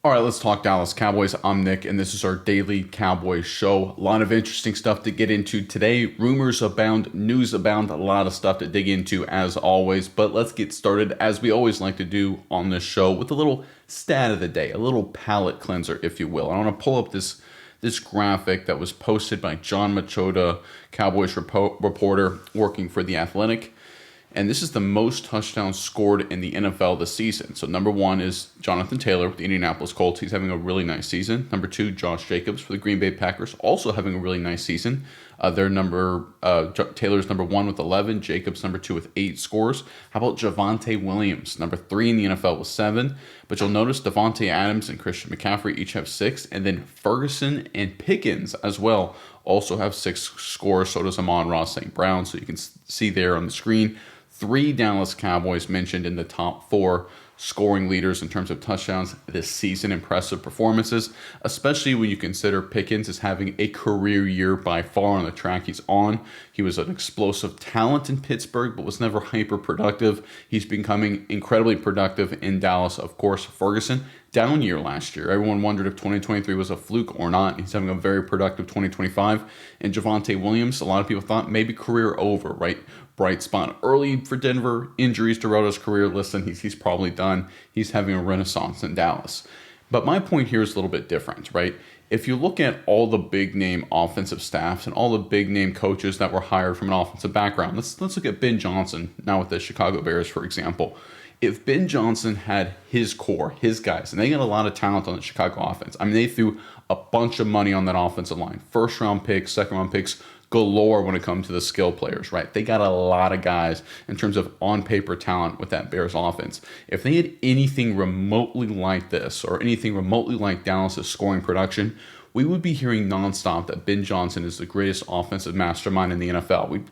All right, let's talk Dallas Cowboys. I'm Nick, and this is our daily Cowboys show. A lot of interesting stuff to get into today. Rumors abound, news abound, a lot of stuff to dig into as always. But let's get started, as we always like to do on this show, with a little stat of the day, a little palate cleanser, if you will. I want to pull up this graphic that was posted by John Machota, Cowboys reporter working for The Athletic. And this is the most touchdowns scored in the NFL this season. So number one is Jonathan Taylor with the Indianapolis Colts. He's having a really nice season. Number two, Josh Jacobs for the Green Bay Packers, also having a really nice season. Taylor's number one with 11. Jacobs number two with 8 scores. How about Javonte Williams, number 3 in the NFL with 7. But you'll notice Devontae Adams and Christian McCaffrey each have 6. And then Ferguson and Pickens as well also have 6 scores. So does Amon-Ra St. Brown. So you can see there on the screen 3 Dallas Cowboys mentioned in the top 4 scoring leaders in terms of touchdowns this season. Impressive performances, especially when you consider Pickens is having a career year by far on the track he's on. He was an explosive talent in Pittsburgh, but was never hyper productive. He's becoming incredibly productive in Dallas. Of course, Ferguson, down year last year. Everyone wondered if 2023 was a fluke or not. He's having a very productive 2025. And Javonte Williams, a lot of people thought maybe career over, right? Bright spot early for Denver, injuries throughout his career. Listen, he's probably done. He's having a renaissance in Dallas. But my point here is a little bit different, right? If you look at all the big name offensive staffs and all the big name coaches that were hired from an offensive background, let's look at Ben Johnson now with the Chicago Bears, for example. If Ben Johnson had his core, his guys, and they got a lot of talent on the Chicago offense. I mean, they threw a bunch of money on that offensive line. First round picks, second round picks, galore when it comes to the skill players, right? They got a lot of guys in terms of on paper talent with that Bears offense. If they had anything remotely like this or anything remotely like Dallas' scoring production, we would be hearing nonstop that Ben Johnson is the greatest offensive mastermind in the NFL.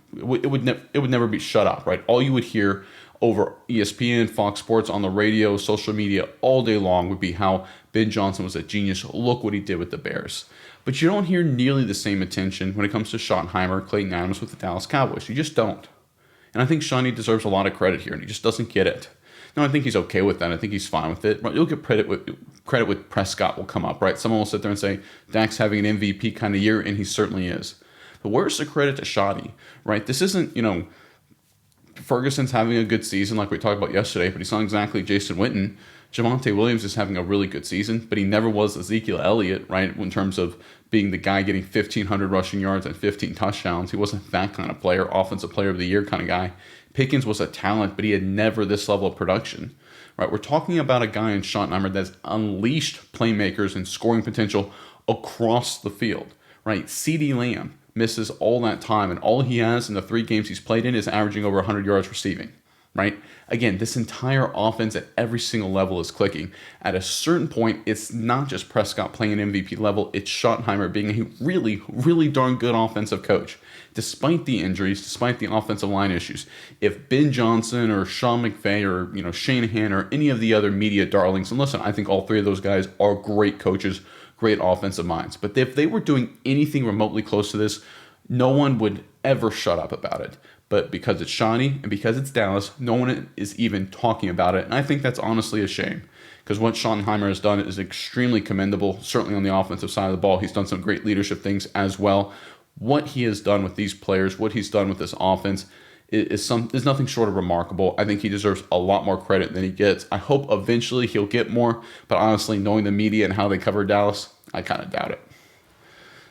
It would never be shut up, right? All you would hear over ESPN, Fox Sports, on the radio, social media all day long would be how Ben Johnson was a genius. Look what he did with the Bears. But you don't hear nearly the same attention when it comes to Schottenheimer, Clayton Adams with the Dallas Cowboys. You just don't. And I think Shawnee deserves a lot of credit here, and he just doesn't get it. No, I think he's okay with that. I think he's fine with it. You'll get credit with Prescott will come up, right? Someone will sit there and say, Dak's having an MVP kind of year, and he certainly is. But where's the credit to Shawnee, right? This isn't, Ferguson's having a good season like we talked about yesterday, but he's not exactly Jason Witten. Javonte Williams is having a really good season, but he never was Ezekiel Elliott, right, in terms of being the guy getting 1,500 rushing yards and 15 touchdowns. He wasn't that kind of player, offensive player of the year kind of guy. Pickens was a talent, but he had never this level of production, right? We're talking about a guy in Schottenheimer that's unleashed playmakers and scoring potential across the field, right? CeeDee Lamb misses all that time, and all he has in the 3 games he's played in is averaging over 100 yards receiving, right? Again, this entire offense at every single level is clicking. At a certain point, it's not just Prescott playing an MVP level, it's Schottenheimer being a really, really darn good offensive coach. Despite the injuries, despite the offensive line issues, if Ben Johnson or Sean McVay or Shanahan or any of the other media darlings, and listen, I think all 3 of those guys are great coaches, great offensive minds. But if they were doing anything remotely close to this, no one would ever shut up about it. But because it's Shawnee and because it's Dallas, no one is even talking about it. And I think that's honestly a shame, because what Schottenheimer has done is extremely commendable, certainly on the offensive side of the ball. He's done some great leadership things as well. What he has done with these players, what he's done with this offense is nothing short of remarkable. I think he deserves a lot more credit than he gets. I hope eventually he'll get more, but honestly, knowing the media and how they cover Dallas, I kind of doubt it.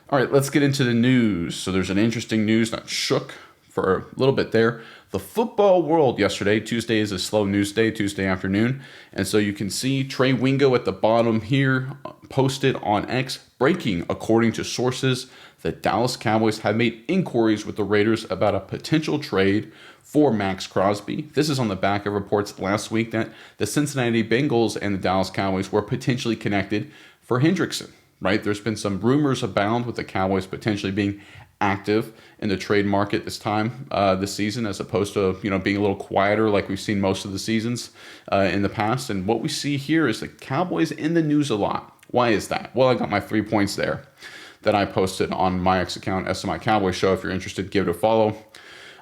All right, let's get into the news. So there's an interesting news that shook for a little bit there. The football world yesterday, Tuesday is a slow news day, Tuesday afternoon. And so you can see Trey Wingo at the bottom here posted on X, breaking, according to sources, the Dallas Cowboys have made inquiries with the Raiders about a potential trade for Maxx Crosby. This is on the back of reports last week that the Cincinnati Bengals and the Dallas Cowboys were potentially connected for Hendrickson, right? There's been some rumors abound with the Cowboys potentially being active in the trade market this season, as opposed to being a little quieter like we've seen most of the seasons in the past. And what we see here is the Cowboys in the news a lot. Why is that? Well, I got my 3 points there that I posted on my X account, SMI Cowboy Show. If you're interested, give it a follow.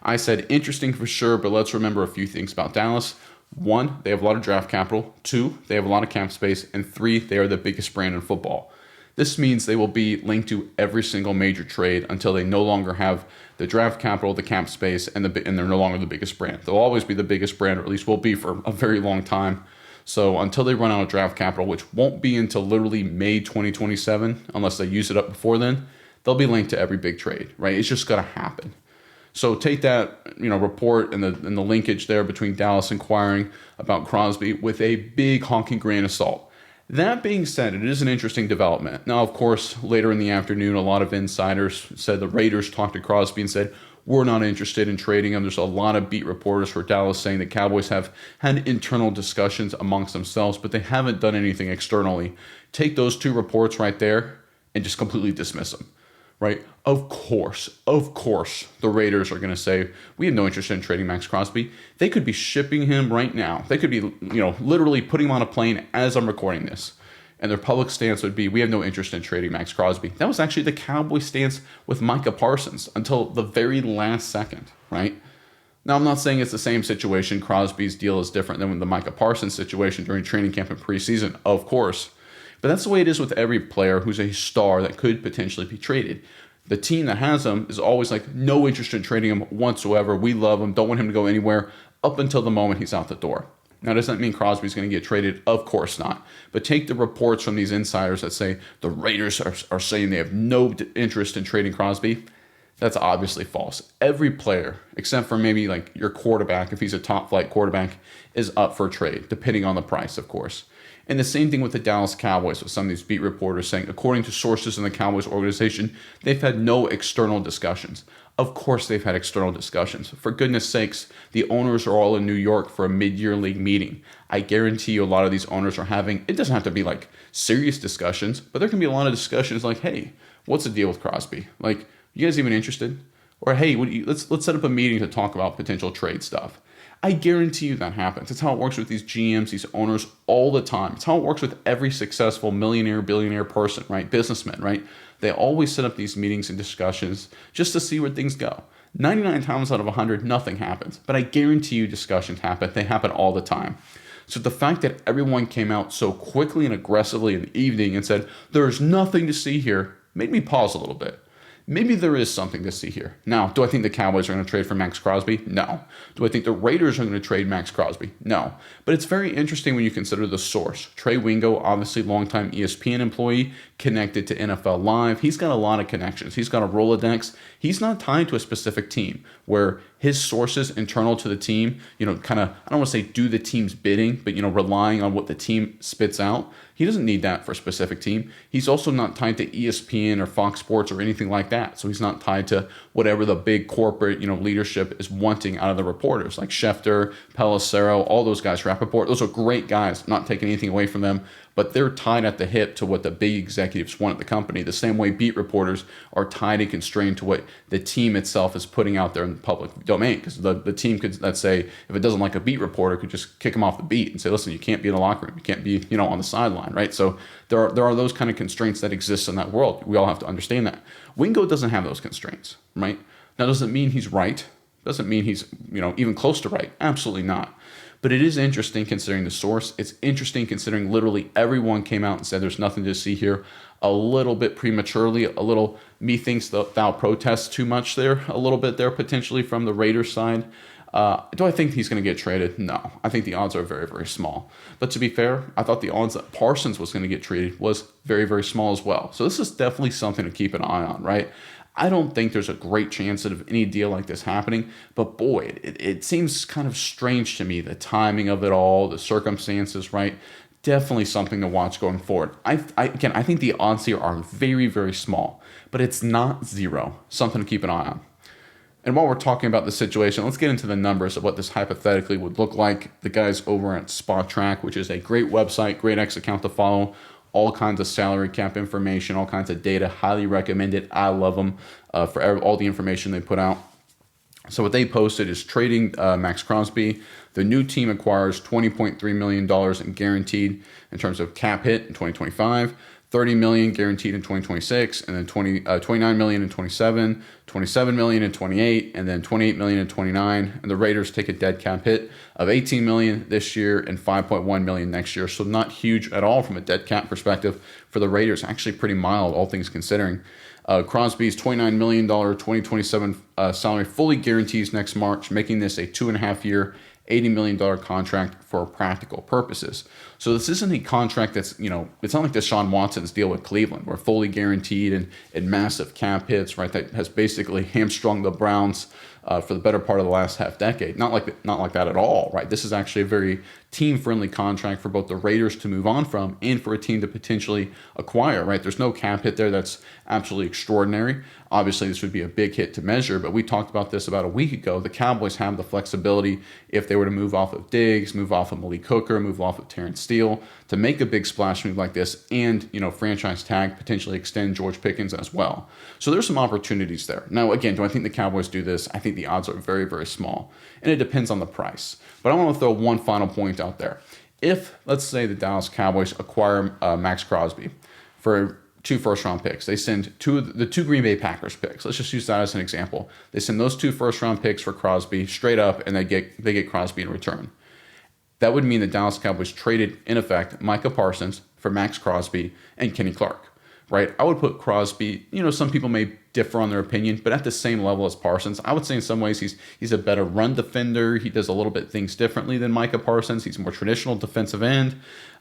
I said interesting for sure, but let's remember a few things about Dallas. One, they have a lot of draft capital. Two, they have a lot of cap space. And three, they are the biggest brand in football. This means they will be linked to every single major trade until they no longer have the draft capital, the cap space, and they're no longer the biggest brand. They'll always be the biggest brand, or at least will be for a very long time. So until they run out of draft capital, which won't be until literally May 2027, unless they use it up before then, they'll be linked to every big trade, right? It's just going to happen. So take that, report and the linkage there between Dallas inquiring about Crosby with a big honking grain of salt. That being said, it is an interesting development. Now, of course, later in the afternoon, a lot of insiders said the Raiders talked to Crosby and said, we're not interested in trading him. There's a lot of beat reporters for Dallas saying the Cowboys have had internal discussions amongst themselves, but they haven't done anything externally. Take those two reports right there and just completely dismiss them, right? Of course, the Raiders are going to say, we have no interest in trading Maxx Crosby. They could be shipping him right now. They could be, literally putting him on a plane as I'm recording this. And their public stance would be, we have no interest in trading Maxx Crosby. That was actually the Cowboys' stance with Micah Parsons until the very last second, right? Now, I'm not saying it's the same situation. Crosby's deal is different than the Micah Parsons situation during training camp and preseason, of course. But that's the way it is with every player who's a star that could potentially be traded. The team that has him is always like, no interest in trading him whatsoever. We love him, don't want him to go anywhere up until the moment he's out the door. Now, does that mean Crosby's going to get traded? Of course not. But take the reports from these insiders that say the Raiders are saying they have no interest in trading Crosby. That's obviously false. Every player, except for maybe like your quarterback, if he's a top flight quarterback, is up for trade, depending on the price, of course. And the same thing with the Dallas Cowboys, with some of these beat reporters saying, according to sources in the Cowboys organization, they've had no external discussions. Of course they've had external discussions. For goodness sakes, the owners are all in New York for a mid-year league meeting. I guarantee you a lot of these owners are having, it doesn't have to be like serious discussions, but there can be a lot of discussions like, hey, what's the deal with Crosby? Like, you guys even interested? Or hey, let's set up a meeting to talk about potential trade stuff. I guarantee you that happens. It's how it works with these GMs, these owners all the time. It's how it works with every successful millionaire, billionaire person, right? Businessman, right? They always set up these meetings and discussions just to see where things go. 99 times out of 100, nothing happens. But I guarantee you discussions happen. They happen all the time. So the fact that everyone came out so quickly and aggressively in the evening and said, there's nothing to see here, made me pause a little bit. Maybe there is something to see here. Now, do I think the Cowboys are going to trade for Maxx Crosby? No. Do I think the Raiders are going to trade Maxx Crosby? No. But it's very interesting when you consider the source. Trey Wingo, obviously longtime ESPN employee, connected to NFL Live. He's got a lot of connections. He's got a Rolodex. He's not tied to a specific team, where his sources internal to the team, kind of, I don't want to say do the team's bidding, but, relying on what the team spits out. He doesn't need that for a specific team. He's also not tied to ESPN or Fox Sports or anything like that. So he's not tied to whatever the big corporate, leadership is wanting out of the reporters, like Schefter, Pelissero, all those guys, Rappaport. Those are great guys, not taking anything away from them, but they're tied at the hip to what the big executives want at the company, the same way beat reporters are tied and constrained to what the team itself is putting out there in the public domain. Because the team could, let's say, if it doesn't like a beat reporter, could just kick him off the beat and say, listen, you can't be in the locker room. You can't be, on the sideline, right? So there are those kind of constraints that exist in that world. We all have to understand that. Wingo doesn't have those constraints, right? Now, doesn't mean he's right. Doesn't mean he's, even close to right. Absolutely not. But it is interesting considering the source. It's interesting considering literally everyone came out and said there's nothing to see here. A little bit prematurely, a little methinks thou protest too much there, a little bit there potentially from the Raiders side. Do I think he's going to get traded? No. I think the odds are very, very small. But to be fair, I thought the odds that Parsons was going to get traded was very, very small as well. So this is definitely something to keep an eye on, right? I don't think there's a great chance of any deal like this happening, but boy, it seems kind of strange to me, the timing of it all, the circumstances, right? Definitely something to watch going forward. I think the odds here are very, very small, but it's not zero. Something to keep an eye on. And while we're talking about the situation, let's get into the numbers of what this hypothetically would look like. The guys over at Spot Track, which is a great website, great X account to follow, all kinds of salary cap information, all kinds of data. Highly recommend it. I love them for all the information they put out. So what they posted is trading Maxx Crosby. The new team acquires $20.3 million in guaranteed in terms of cap hit in 2025, $30 million guaranteed in 2026, and then $29 million in 27, $27 million in 28, and then $28 million in 29. And the Raiders take a dead cap hit of $18 million this year and $5.1 million next year. So not huge at all from a dead cap perspective for the Raiders. Actually pretty mild, all things considering. Crosby's $29 million 2027 salary fully guarantees next March, making this a 2.5-year, $80 million contract for practical purposes. So this isn't a contract that's, it's not like Deshaun Watson's deal with Cleveland, where fully guaranteed and massive cap hits, right? That has basically hamstrung the Browns for the better part of the last half decade. Not like that at all, right? This is actually a very team-friendly contract for both the Raiders to move on from and for a team to potentially acquire, right? There's no cap hit there that's absolutely extraordinary. Obviously, this would be a big hit to measure, but we talked about this about a week ago. The Cowboys have the flexibility, if they were to move off of Diggs, move off of Malik Hooker, move off of Terrence Steele, to make a big splash move like this and, franchise tag, potentially extend George Pickens as well. So there's some opportunities there. Now, again, do I think the Cowboys do this? I think the odds are very, very small, and it depends on the price. But I want to throw one final point out there. If, let's say, the Dallas Cowboys acquire Maxx Crosby for 2 first-round picks, they send the two Green Bay Packers picks. Let's just use that as an example. They send those 2 first-round picks for Crosby straight up, and they get Crosby in return. That would mean the Dallas Cowboys traded, in effect, Micah Parsons for Maxx Crosby and Kenny Clark, right? I would put Crosby, some people may differ on their opinion, but at the same level as Parsons. I would say in some ways he's a better run defender. He does a little bit things differently than Micah Parsons. He's more traditional defensive end.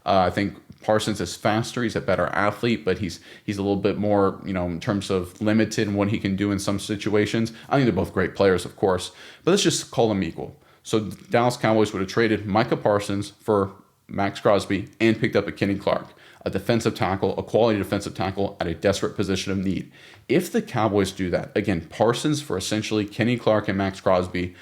I think Parsons is faster. He's a better athlete, but he's a little bit more, in terms of limited in what he can do in some situations. I think they're both great players, of course, but let's just call them equal. So Dallas Cowboys would have traded Micah Parsons for Maxx Crosby and picked up a Kenny Clark, a defensive tackle, a quality defensive tackle at a desperate position of need. If the Cowboys do that, again, Parsons for essentially Kenny Clark and Maxx Crosby,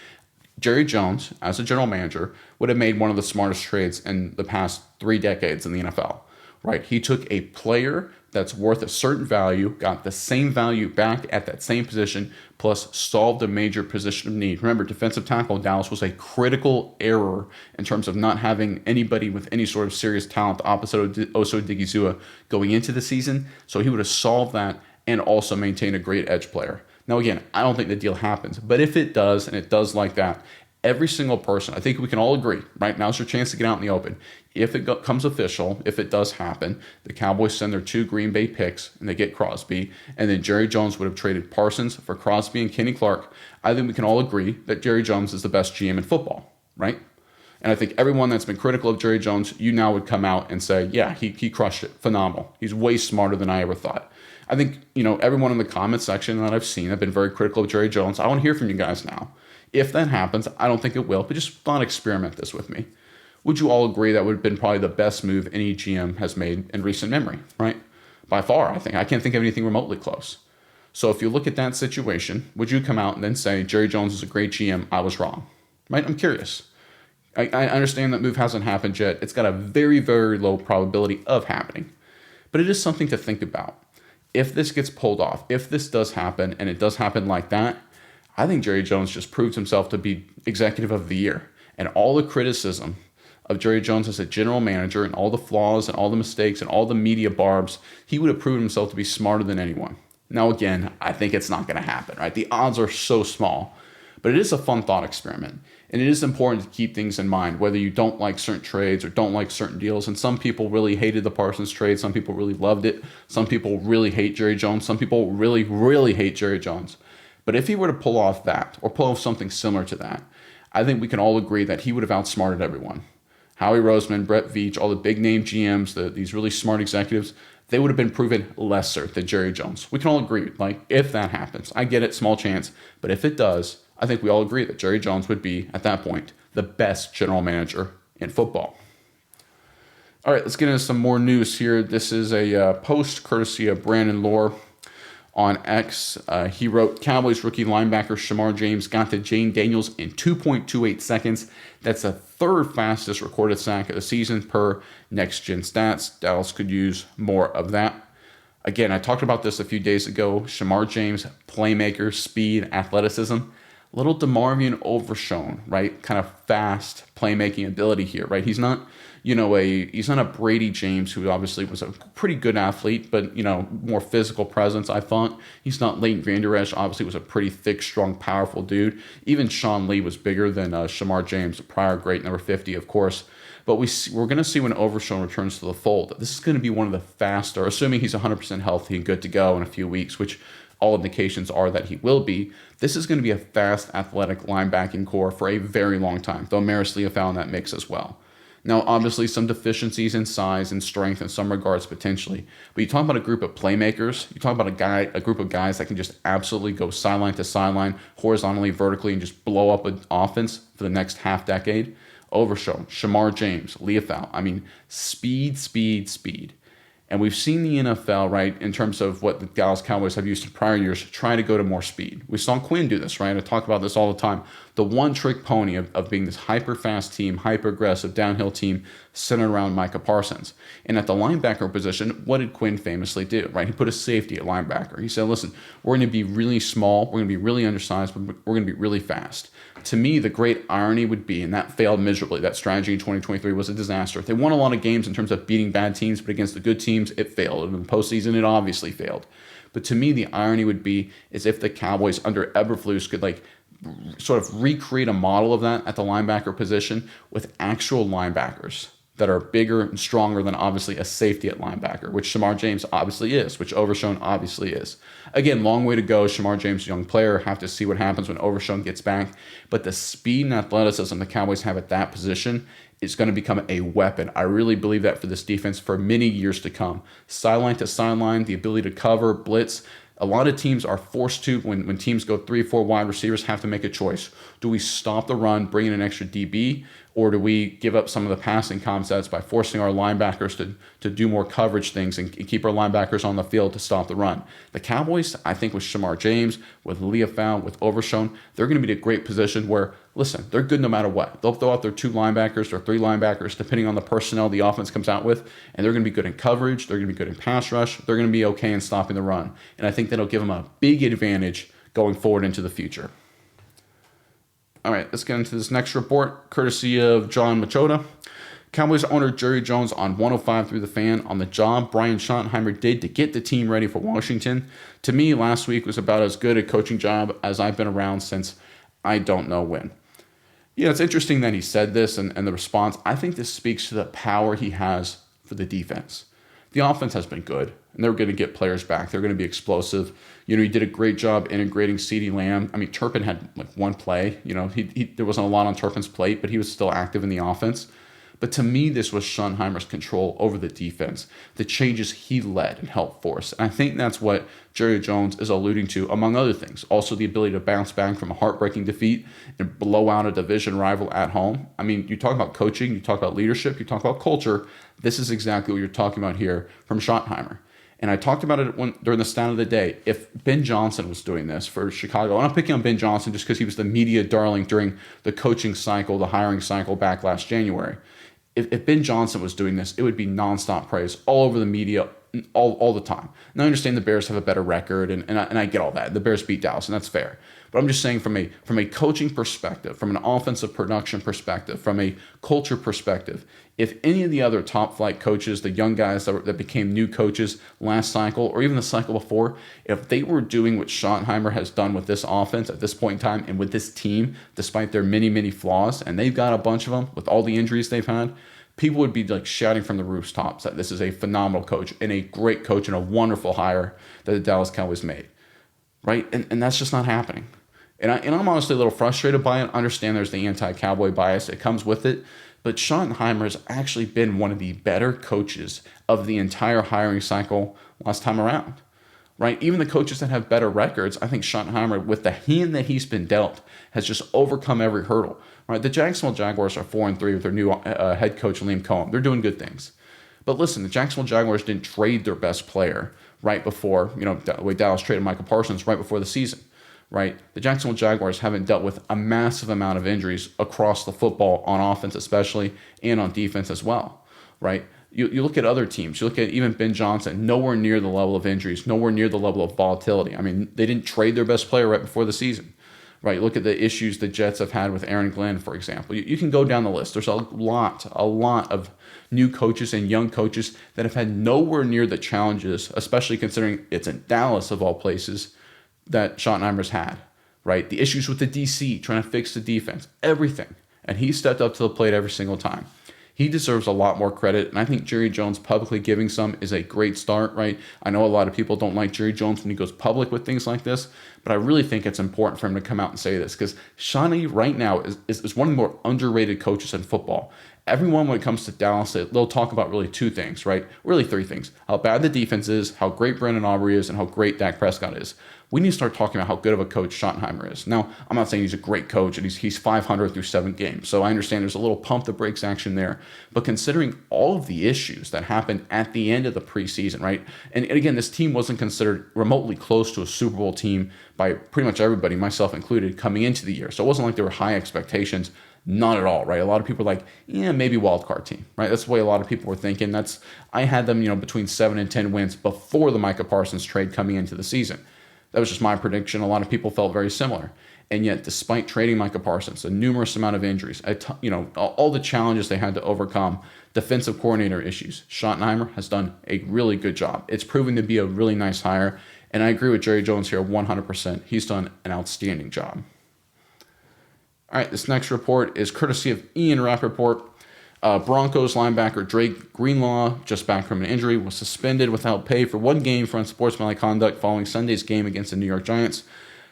Jerry Jones, as a general manager, would have made one of the smartest trades in the past 3 decades in the NFL, right? He took a player that's worth a certain value, got the same value back at that same position, plus solved a major position of need. Remember, defensive tackle in Dallas was a critical error in terms of not having anybody with any sort of serious talent opposite of Oso Digizua going into the season. So he would have solved that and also maintained a great edge player. Now, again, I don't think the deal happens, but if it does, and it does like that, every single person, I think we can all agree, right? Now's your chance to get out in the open. If it comes official, if it does happen, the Cowboys send their 2 Green Bay picks and they get Crosby, and then Jerry Jones would have traded Parsons for Crosby and Kenny Clark. I think we can all agree that Jerry Jones is the best GM in football, right? And I think everyone that's been critical of Jerry Jones, you now would come out and say, yeah, he crushed it. Phenomenal. He's way smarter than I ever thought. I think, everyone in the comment section that I've seen have been very critical of Jerry Jones. I want to hear from you guys now. If that happens, I don't think it will, but just thought experiment this with me. Would you all agree that would have been probably the best move any GM has made in recent memory, right? By far, I think. I can't think of anything remotely close. So if you look at that situation, would you come out and then say, Jerry Jones is a great GM, I was wrong, right? I'm curious. I understand that move hasn't happened yet. It's got a very, very low probability of happening, but it is something to think about. If this gets pulled off, if this does happen, and it does happen like that, I think Jerry Jones just proved himself to be executive of the year. And all the criticism of Jerry Jones as a general manager and all the flaws and all the mistakes and all the media barbs, he would have proven himself to be smarter than anyone. Now, again, I think it's not going to happen, right? The odds are so small, but it is a fun thought experiment. And it is important to keep things in mind, whether you don't like certain trades or don't like certain deals. And some people really hated the Parsons trade. Some people really loved it. Some people really hate Jerry Jones. Some people really, really hate Jerry Jones. But if he were to pull off that or pull off something similar to that, I think we can all agree that he would have outsmarted everyone. Howie Roseman, Brett Veach, all the big name GMs, these really smart executives, they would have been proven lesser than Jerry Jones. We can all agree, if that happens. I get it, small chance. But if it does, I think we all agree that Jerry Jones would be, at that point, the best general manager in football. All right, let's get into some more news here. This is a post courtesy of Brandon Lohr on X. He wrote, Cowboys rookie linebacker Shemar James got to Jane Daniels in 2.28 seconds. That's the 3rd fastest recorded sack of the season per Next Gen Stats. Dallas could use more of that. Again, I talked about this a few days ago. Shemar James, playmaker, speed, athleticism. little DeMarvion Overshown, right? Kind of fast playmaking ability here, right? He's not, he's not a Brady James, who obviously was a pretty good athlete, but, more physical presence, I thought. He's not Leighton Vander Esch, obviously was a pretty thick, strong, powerful dude. Even Sean Lee was bigger than Shemar James, a prior great number 50, of course. But we're going to see when Overshown returns to the fold, this is going to be one of the faster, assuming he's 100% healthy and good to go in a few weeks, which all indications are that he will be. This is going to be a fast, athletic linebacking core for a very long time, though Maris Leofau in that mix as well. Now, obviously, some deficiencies in size and strength in some regards potentially, but you talk about a group of playmakers, you talk about a group of guys that can just absolutely go sideline to sideline, horizontally, vertically, and just blow up an offense for the next half decade. Overshown, Shemar James, Leofau. I mean, speed, speed, speed. And we've seen the NFL, right, in terms of what the Dallas Cowboys have used in prior years, try to go to more speed. We saw Quinn do this, right? I talk about this all the time. The one-trick pony of being this hyper-fast team, hyper-aggressive, downhill team centered around Micah Parsons. And at the linebacker position, what did Quinn famously do, right? He put a safety at linebacker. He said, listen, we're going to be really small, we're going to be really undersized, but we're going to be really fast. To me, the great irony would be, and that failed miserably, that strategy in 2023 was a disaster. They won a lot of games in terms of beating bad teams, but against the good teams, it failed. And in the postseason, it obviously failed. But to me, the irony would be is if the Cowboys under Eberflus could sort of recreate a model of that at the linebacker position with actual linebackers that are bigger and stronger than obviously a safety at linebacker, which Shemar James obviously is, which Overshown obviously is. Again, long way to go. Shemar James, young player, have to see what happens when Overshown gets back. But the speed and athleticism the Cowboys have at that position is going to become a weapon. I really believe that for this defense for many years to come. Sideline to sideline, the ability to cover, blitz. A lot of teams are forced to, when teams go 3-4 wide receivers, have to make a choice. Do we stop the run, bring in an extra DB, or do we give up some of the passing concepts by forcing our linebackers to do more coverage things and keep our linebackers on the field to stop the run? The Cowboys, I think with Shemar James, with Leofau, with Overshown, they're going to be in a great position where, listen, they're good no matter what. They'll throw out their 2 linebackers or 3 linebackers, depending on the personnel the offense comes out with, and they're going to be good in coverage, they're going to be good in pass rush, they're going to be okay in stopping the run. And I think that'll give them a big advantage going forward into the future. All right, let's get into this next report, courtesy of John Machota. Cowboys owner Jerry Jones on 105 through the Fan on the job Brian Schottenheimer did to get the team ready for Washington. To me, last week was about as good a coaching job as I've been around since I don't know when. Yeah, it's interesting that he said this and the response. I think this speaks to the power he has for the defense. The offense has been good, and they're going to get players back. They're going to be explosive. He did a great job integrating CeeDee Lamb. I mean, Turpin had one play. There wasn't a lot on Turpin's plate, but he was still active in the offense. But to me, this was Schottenheimer's control over the defense, the changes he led and helped force. And I think that's what Jerry Jones is alluding to, among other things. Also, the ability to bounce back from a heartbreaking defeat and blow out a division rival at home. I mean, you talk about coaching, you talk about leadership, you talk about culture. This is exactly what you're talking about here from Schottenheimer. And I talked about it during the stat of the day. If Ben Johnson was doing this for Chicago, and I'm picking on Ben Johnson just because he was the media darling during the coaching cycle, the hiring cycle back last January. If Ben Johnson was doing this, it would be nonstop praise all over the media all the time. And I understand the Bears have a better record, and I get all that. The Bears beat Dallas, and that's fair. But I'm just saying from a coaching perspective, from an offensive production perspective, from a culture perspective, if any of the other top flight coaches, the young guys that became new coaches last cycle or even the cycle before, if they were doing what Schottenheimer has done with this offense at this point in time and with this team, despite their many, many flaws, and they've got a bunch of them with all the injuries they've had, people would be shouting from the rooftops that this is a phenomenal coach and a great coach and a wonderful hire that the Dallas Cowboys made, right? And that's just not happening. And I'm honestly a little frustrated by it. I understand there's the anti-Cowboy bias that comes with it, but Schottenheimer has actually been one of the better coaches of the entire hiring cycle last time around, right? Even the coaches that have better records, I think Schottenheimer, with the hand that he's been dealt, has just overcome every hurdle, right? The Jacksonville Jaguars are 4-3 with their new head coach, Liam Cohen. They're doing good things. But listen, the Jacksonville Jaguars didn't trade their best player right before, the way Dallas traded Micah Parsons right before the season. Right, the Jacksonville Jaguars haven't dealt with a massive amount of injuries across the football, on offense especially, and on defense as well. Right, you look at other teams. You look at even Ben Johnson, nowhere near the level of injuries, nowhere near the level of volatility. I mean, they didn't trade their best player right before the season. right? Look at the issues the Jets have had with Aaron Glenn, for example. You can go down the list. There's a lot of new coaches and young coaches that have had nowhere near the challenges, especially considering it's in Dallas of all places, that Schottenheimer's had, right? The issues with the DC, trying to fix the defense, everything. And he stepped up to the plate every single time. He deserves a lot more credit, and I think Jerry Jones publicly giving some is a great start, right? I know a lot of people don't like Jerry Jones when he goes public with things like this, but I really think it's important for him to come out and say this, because Shawnee right now is one of the more underrated coaches in football. Everyone, when it comes to Dallas, they'll talk about really two things, right? Really three things. How bad the defense is, how great Brandon Aubrey is, and how great Dak Prescott is. We need to start talking about how good of a coach Schottenheimer is. Now, I'm not saying he's a great coach, and he's 500 through 7 games, so I understand there's a little pump the brakes action there. But considering all of the issues that happened at the end of the preseason, right? And again, this team wasn't considered remotely close to a Super Bowl team by pretty much everybody, myself included, coming into the year. So it wasn't like there were high expectations. Not at all, right? A lot of people are like, yeah, maybe wild card team, right? That's the way a lot of people were thinking. I had them, between 7 and 10 wins before the Micah Parsons trade coming into the season. That was just my prediction. A lot of people felt very similar. And yet, despite trading Micah Parsons, a numerous amount of injuries, all the challenges they had to overcome, defensive coordinator issues, Schottenheimer has done a really good job. It's proven to be a really nice hire. And I agree with Jerry Jones here 100%. He's done an outstanding job. All right, this next report is courtesy of Ian Rappaport. Broncos linebacker Drake Greenlaw, just back from an injury, was suspended without pay for 1 game for unsportsmanlike conduct following Sunday's game against the New York Giants.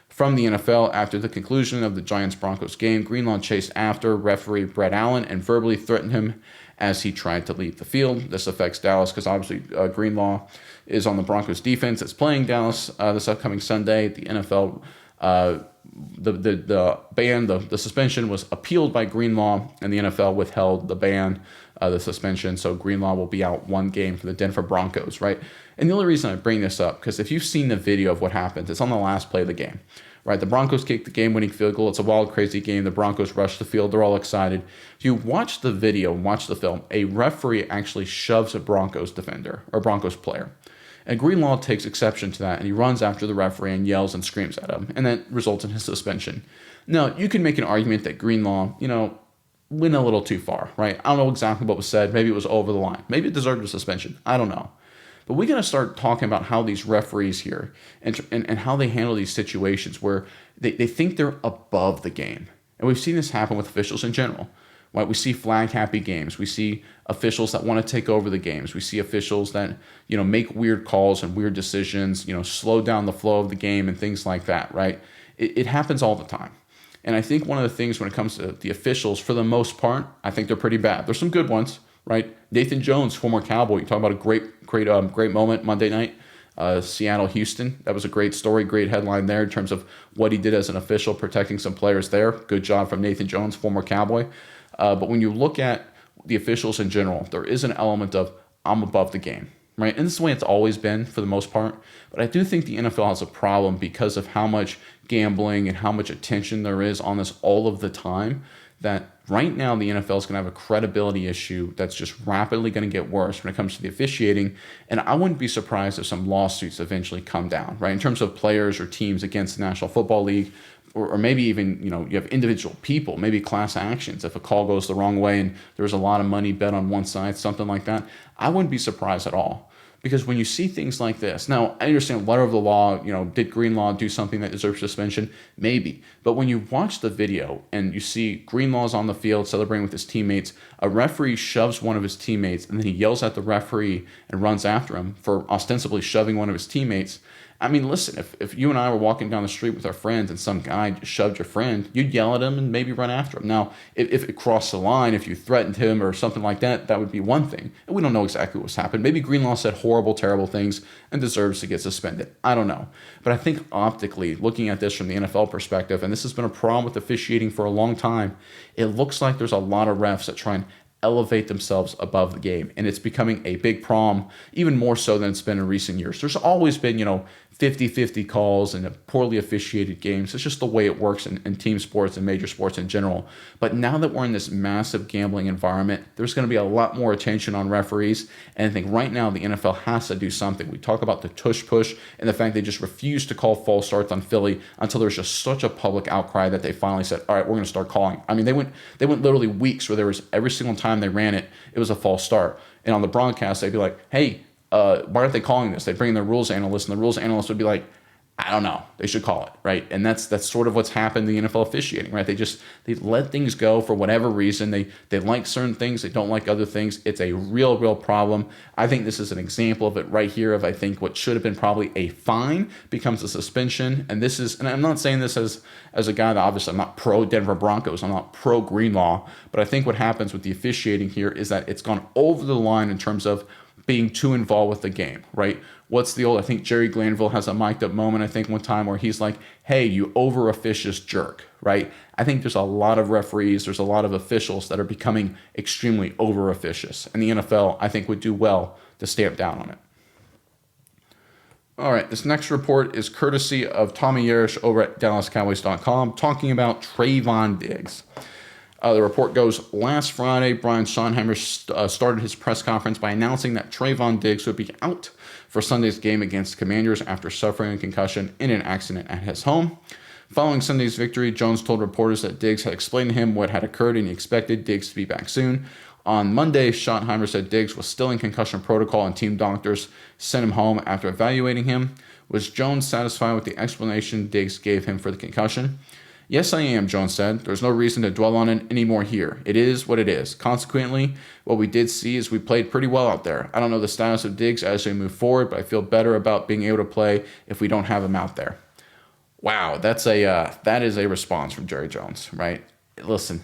From the NFL, after the conclusion of the Giants-Broncos game, Greenlaw chased after referee Brett Allen and verbally threatened him as he tried to leave the field. This affects Dallas because obviously Greenlaw is on the Broncos defense. It's playing Dallas this upcoming Sunday. The NFL the suspension was appealed by Greenlaw, and the NFL withheld the ban, the suspension. So Greenlaw will be out 1 game for the Denver Broncos, right? And the only reason I bring this up, because if you've seen the video of what happened, it's on the last play of the game, right? The Broncos kicked the game-winning field goal. It's a wild, crazy game. The Broncos rush the field. They're all excited. If you watch the video and watch the film, a referee actually shoves a Broncos defender or Broncos player. And Greenlaw takes exception to that, and he runs after the referee and yells and screams at him, and that results in his suspension. Now, you can make an argument that Greenlaw, went a little too far, right? I don't know exactly what was said. Maybe it was over the line. Maybe it deserved a suspension. I don't know. But we got to start talking about how these referees here and how they handle these situations where they think they're above the game. And we've seen this happen with officials in general. Right? We see flag-happy games. We see officials that want to take over the games. We see officials that, make weird calls and weird decisions, slow down the flow of the game and things like that, right? It happens all the time. And I think one of the things when it comes to the officials, for the most part, I think they're pretty bad. There's some good ones, right? Nathan Jones, former Cowboy. You talk about a great moment Monday night. Seattle-Houston. That was a great story, great headline there in terms of what he did as an official, protecting some players there. Good job from Nathan Jones, former Cowboy. But when you look at the officials in general, there is an element of, I'm above the game, right? And this is the way it's always been for the most part. But I do think the NFL has a problem because of how much gambling and how much attention there is on this all of the time, that right now the NFL is going to have a credibility issue that's just rapidly going to get worse when it comes to the officiating. And I wouldn't be surprised if some lawsuits eventually come down, right? In terms of players or teams against the National Football League, or maybe even, you have individual people, maybe class actions. If a call goes the wrong way and there's a lot of money bet on one side, something like that, I wouldn't be surprised at all. Because when you see things like this, now I understand letter of the law, did Greenlaw do something that deserves suspension? Maybe. But when you watch the video and you see Greenlaw's on the field celebrating with his teammates, a referee shoves one of his teammates and then he yells at the referee and runs after him for ostensibly shoving one of his teammates. I mean, listen, if you and I were walking down the street with our friends and some guy just shoved your friend, you'd yell at him and maybe run after him. Now, if it crossed the line, if you threatened him or something like that, that would be one thing. And we don't know exactly what's happened. Maybe Greenlaw said horrible, terrible things and deserves to get suspended. I don't know. But I think optically, looking at this from the NFL perspective, and this has been a problem with officiating for a long time, it looks like there's a lot of refs that try and elevate themselves above the game. And it's becoming a big problem, even more so than it's been in recent years. There's always been, 50-50 calls and poorly officiated games. It's just the way it works in team sports and major sports in general. But now that we're in this massive gambling environment, there's going to be a lot more attention on referees. And I think right now the NFL has to do something. We talk about the tush push and the fact they just refused to call false starts on Philly until there's just such a public outcry that they finally said, all right, we're going to start calling. I mean, they went literally weeks where there was every single time they ran it, it was a false start. And on the broadcast, they'd be like, hey, why aren't they calling this? They bring in the rules analyst, and the rules analyst would be like, I don't know. They should call it, right? And that's sort of what's happened in the NFL officiating, right? They let things go for whatever reason. They like certain things. They don't like other things. It's a real problem. I think this is an example of it right here of, I think, what should have been probably a fine becomes a suspension. And this is, and I'm not saying this as a guy that obviously I'm not pro Denver Broncos. I'm not pro Greenlaw. But I think what happens with the officiating here is that it's gone over the line in terms of being too involved with the game, right? What's the old, I think Jerry Glanville has a mic'd up moment, I think one time where he's like, hey, you over officious jerk, right? I think there's a lot of referees, there's a lot of officials that are becoming extremely over officious. And the NFL, I think, would do well to stamp down on it. All right, this next report is courtesy of Tommy Yerish over at DallasCowboys.com talking about Trevon Diggs. The report goes, last Friday, Brian Schottenheimer started his press conference by announcing that Trevon Diggs would be out for Sunday's game against the Commanders after suffering a concussion in an accident at his home. Following Sunday's victory, Jones told reporters that Diggs had explained to him what had occurred and he expected Diggs to be back soon. On Monday, Schottenheimer said Diggs was still in concussion protocol and team doctors sent him home after evaluating him. Was Jones satisfied with the explanation Diggs gave him for the concussion? Yes, I am, Jones said. There's no reason to dwell on it anymore here. It is what it is. Consequently, what we did see is we played pretty well out there. I don't know the status of Diggs as we move forward, but I feel better about being able to play if we don't have him out there. Wow, that is a response from Jerry Jones, right? Listen,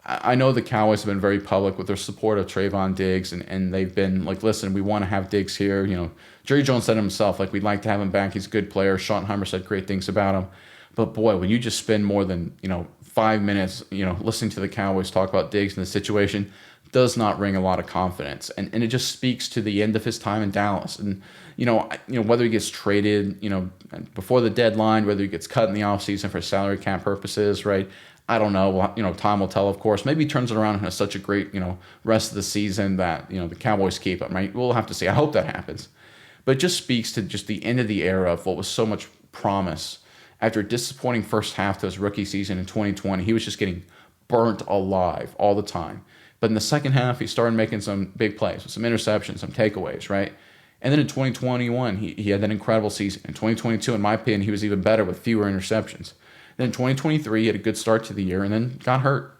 I know the Cowboys have been very public with their support of Trevon Diggs, and they've been like, listen, we want to have Diggs here. Jerry Jones said himself, like, we'd like to have him back. He's a good player. Schottenheimer said great things about him. But boy, when you just spend more than 5 minutes, listening to the Cowboys talk about Diggs and the situation, does not ring a lot of confidence, and it just speaks to the end of his time in Dallas. And whether he gets traded, before the deadline, whether he gets cut in the offseason for salary cap purposes, right? I don't know. Time will tell, of course. Maybe he turns it around and has such a great rest of the season that the Cowboys keep him, right? We'll have to see. I hope that happens, but it just speaks to just the end of the era of what was so much promise. After a disappointing first half to his rookie season in 2020, he was just getting burnt alive all the time. But in the second half, he started making some big plays, some interceptions, some takeaways, right? And then in 2021, he had that incredible season. In 2022, in my opinion, he was even better with fewer interceptions. Then in 2023, he had a good start to the year and then got hurt,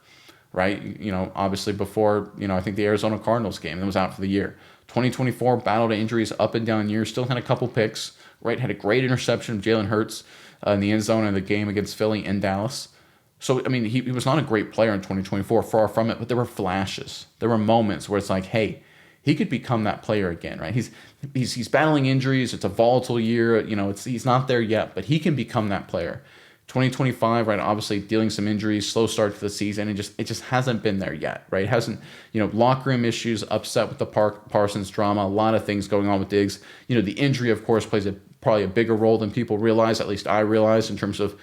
right? Obviously before, I think the Arizona Cardinals game, and was out for the year. 2024, battled injuries up and down years, still had a couple picks, right? Had a great interception of Jalen Hurts in the end zone in the game against Philly in Dallas. So, I mean, he was not a great player in 2024, far from it, but there were flashes. There were moments where it's like, hey, he could become that player again, right? He's battling injuries. It's a volatile year. He's not there yet, but he can become that player. 2025, right? Obviously dealing some injuries, slow start to the season. It just hasn't been there yet, right? It hasn't, locker room issues, upset with the Parsons drama, a lot of things going on with Diggs. The injury, of course, plays probably a bigger role than people realize, at least I realize, in terms of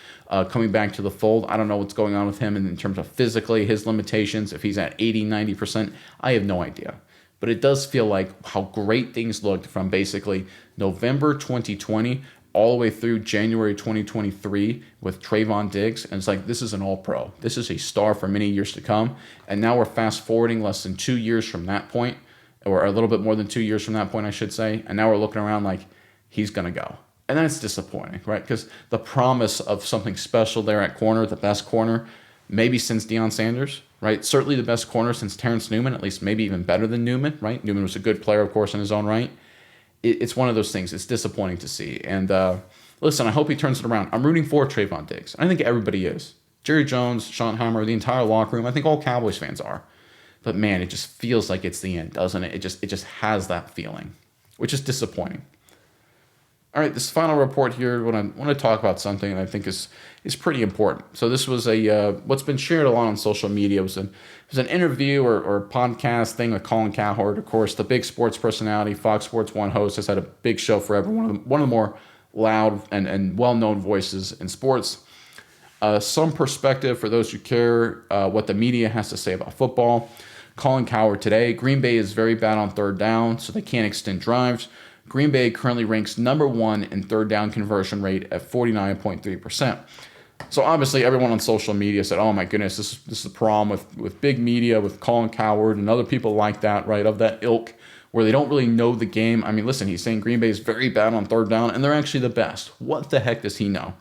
coming back to the fold. I don't know what's going on with him in terms of physically, his limitations, if he's at 80, 90%, I have no idea. But it does feel like how great things looked from basically November 2020 all the way through January 2023 with Trevon Diggs. And it's like, this is an all-pro. This is a star for many years to come. And now we're fast-forwarding less than 2 years from that point, or a little bit more than 2 years from that point, I should say. And now we're looking around like, he's going to go. And that's disappointing, right? Because the promise of something special there at corner, the best corner, maybe since Deion Sanders, right? Certainly the best corner since Terrence Newman, at least maybe even better than Newman, right? Newman was a good player, of course, in his own right. It's one of those things. It's disappointing to see. And listen, I hope he turns it around. I'm rooting for Trevon Diggs. I think everybody is. Jerry Jones, Schottenheimer, the entire locker room. I think all Cowboys fans are. But man, it just feels like it's the end, doesn't it? It just has that feeling, which is disappointing. All right, this final report here, when I want to talk about something that I think is pretty important. So this was what's been shared a lot on social media was an interview or podcast thing with Colin Cowherd, of course, the big sports personality, Fox Sports One host, has had a big show forever, one of the more loud and well-known voices in sports. Some perspective for those who care what the media has to say about football. Colin Cowherd today, Green Bay is very bad on third down, so they can't extend drives. Green Bay currently ranks number 1 in third down conversion rate at 49.3%. So obviously everyone on social media said, oh my goodness, this is the problem with big media, with Colin Cowherd and other people like that, right, of that ilk, where they don't really know the game. I mean, listen, he's saying Green Bay is very bad on third down, and they're actually the best. What the heck does he know?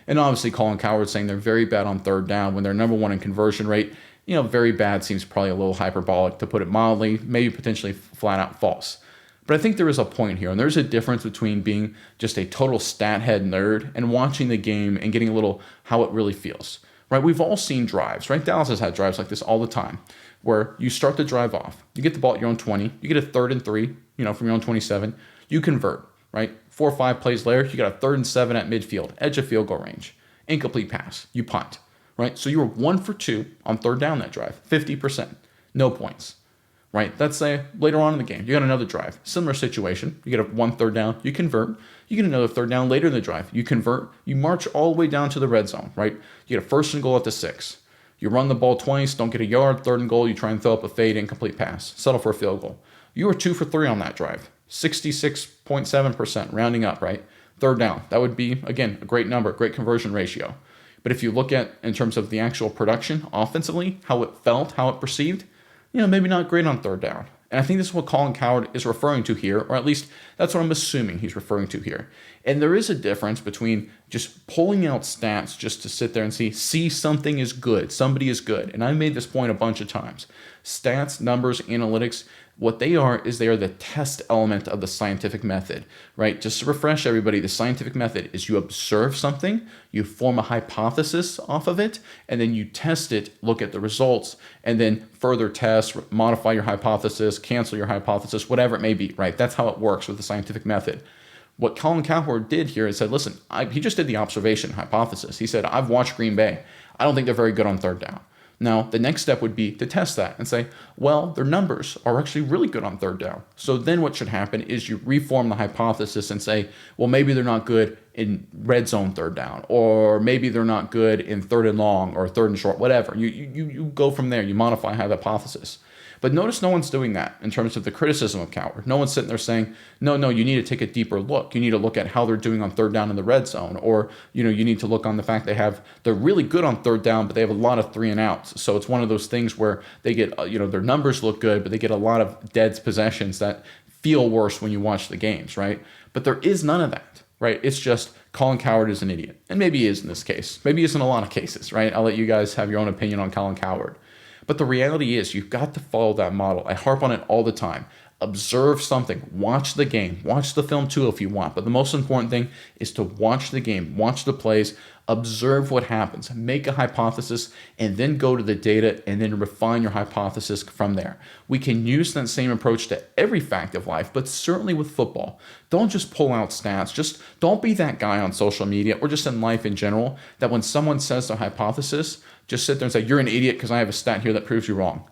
And obviously Colin Cowherd saying they're very bad on third down when they're number 1 in conversion rate. Very bad seems probably a little hyperbolic, to put it mildly, maybe potentially flat out false. But I think there is a point here, and there's a difference between being just a total stat head nerd and watching the game and getting a little how it really feels, right? We've all seen drives, right? Dallas has had drives like this all the time, where you start the drive off, you get the ball at your own 20, you get a 3rd and 3, from your own 27, you convert, right? 4 or 5 plays later, you got a 3rd and 7 at midfield, edge of field goal range, incomplete pass, you punt, right? So you were 1 for 2 on third down that drive, 50%, no points. Right, let's say later on in the game, you got another drive. Similar situation. You get a 1 third down, you convert. You get another third down later in the drive, you convert. You march all the way down to the red zone, right? You get a 1st and goal at the 6. You run the ball twice, don't get a yard, 3rd and goal, you try and throw up a fade, incomplete pass. Settle for a field goal. You were 2 for 3 on that drive. 66.7%, rounding up, right? Third down. That would be, again, a great number, great conversion ratio. But if you look at, in terms of the actual production offensively, how it felt, how it perceived, maybe not great on third down. And I think this is what Colin Cowherd is referring to here, or at least that's what I'm assuming he's referring to here. And there is a difference between just pulling out stats just to sit there and see something is good, somebody is good. And I made this point a bunch of times. Stats, numbers, analytics, what they are is they are the test element of the scientific method, right? Just to refresh everybody, the scientific method is you observe something, you form a hypothesis off of it, and then you test it, look at the results, and then further test, modify your hypothesis, cancel your hypothesis, whatever it may be, right? That's how it works with the scientific method. What Colin Cowherd did here is said, listen, he just did the observation hypothesis. He said, I've watched Green Bay. I don't think they're very good on third down. Now, the next step would be to test that and say, well, their numbers are actually really good on third down. So then what should happen is you reform the hypothesis and say, well, maybe they're not good in red zone third down, or maybe they're not good in 3rd and long or 3rd and short, whatever. You go from there. You modify the hypothesis. But notice no one's doing that in terms of the criticism of Cowherd. No one's sitting there saying, no, you need to take a deeper look. You need to look at how they're doing on third down in the red zone. Or, you need to look on the fact they're really good on third down, but they have a lot of 3 and outs. So it's one of those things where they get, their numbers look good, but they get a lot of dead possessions that feel worse when you watch the games, right? But there is none of that, right? It's just Colin Cowherd is an idiot. And maybe he is in this case. Maybe he is in a lot of cases, right? I'll let you guys have your own opinion on Colin Cowherd. But the reality is you've got to follow that model. I harp on it all the time. Observe something. Watch the game. Watch the film too if you want. But the most important thing is to watch the game. Watch the plays. Observe what happens. Make a hypothesis and then go to the data and then refine your hypothesis from there. We can use that same approach to every fact of life, but certainly with football. Don't just pull out stats. Just don't be that guy on social media or just in life in general that when someone says their hypothesis, just sit there and say, you're an idiot because I have a stat here that proves you wrong.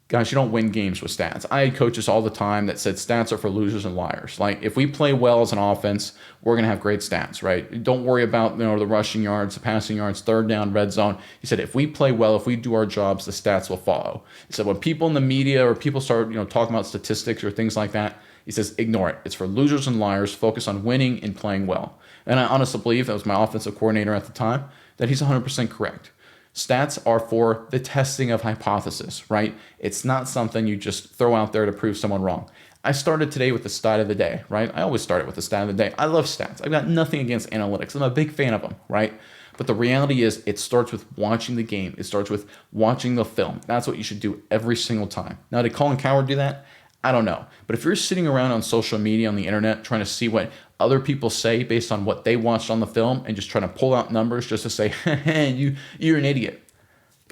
Guys, you don't win games with stats. I had coaches all the time that said stats are for losers and liars. Like, if we play well as an offense, we're going to have great stats, right? Don't worry about the rushing yards, the passing yards, third down, red zone. He said, if we play well, if we do our jobs, the stats will follow. He said, when people in the media or people start talking about statistics or things like that, he says, ignore it. It's for losers and liars. Focus on winning and playing well. And I honestly believe, that was my offensive coordinator at the time, that he's 100% correct. Stats are for the testing of hypothesis, right? It's not something you just throw out there to prove someone wrong. I started today with the stat of the day, right? I always start it with the stat of the day. I love stats. I've got nothing against analytics. I'm a big fan of them, right? But the reality is it starts with watching the game. It starts with watching the film. That's what you should do every single time. Now, did Colin Cowherd do that? I don't know. But if you're sitting around on social media, on the internet, trying to see what other people say based on what they watched on the film and just trying to pull out numbers just to say, hey, you're an idiot.